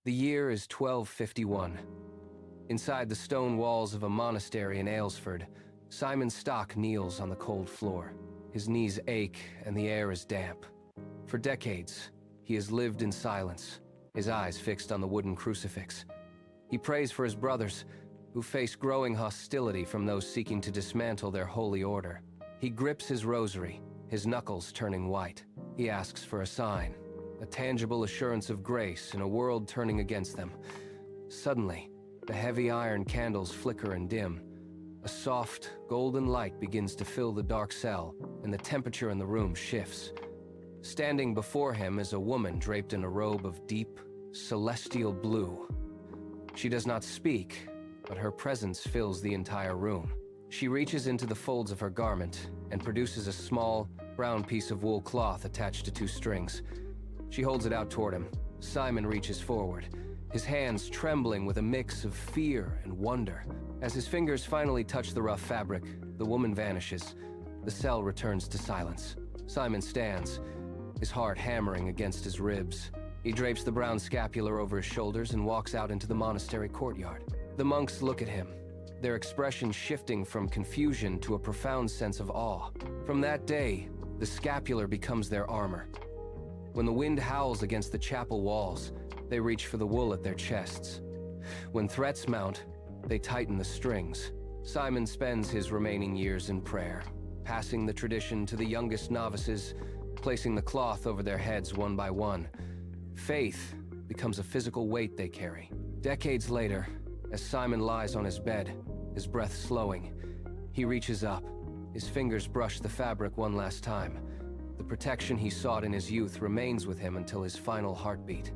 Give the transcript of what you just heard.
The year is 1251. Inside the stone walls of a monastery in Aylesford, Simon Stock kneels on the cold floor. His knees ache and the air is damp. For decades, he has lived in silence, his eyes fixed on the wooden crucifix. He prays for his brothers, who face growing hostility from those seeking to dismantle their holy order. He grips his rosary, his knuckles turning white. He asks for a sign, a tangible assurance of grace in a world turning against them. Suddenly, the heavy iron candles flicker and dim. A soft, golden light begins to fill the dark cell, and the temperature in the room shifts. Standing before him is a woman draped in a robe of deep, celestial blue. She does not speak, but her presence fills the entire room. She reaches into the folds of her garment and produces a small, brown piece of wool cloth attached to two strings. She holds it out toward him. Simon reaches forward, his hands trembling with a mix of fear and wonder. As his fingers finally touch the rough fabric, the woman vanishes. The cell returns to silence. Simon stands, his heart hammering against his ribs. He drapes the brown scapular over his shoulders and walks out into the monastery courtyard. The monks look at him, their expression shifting from confusion to a profound sense of awe. From that day, the scapular becomes their armor. When the wind howls against the chapel walls, they reach for the wool at their chests. When threats mount, they tighten the strings. Simon spends his remaining years in prayer, passing the tradition to the youngest novices, placing the cloth over their heads one by one. Faith becomes a physical weight they carry. Decades later, as Simon lies on his bed, his breath slowing, he reaches up. His fingers brush the fabric one last time. The protection he sought in his youth remains with him until his final heartbeat.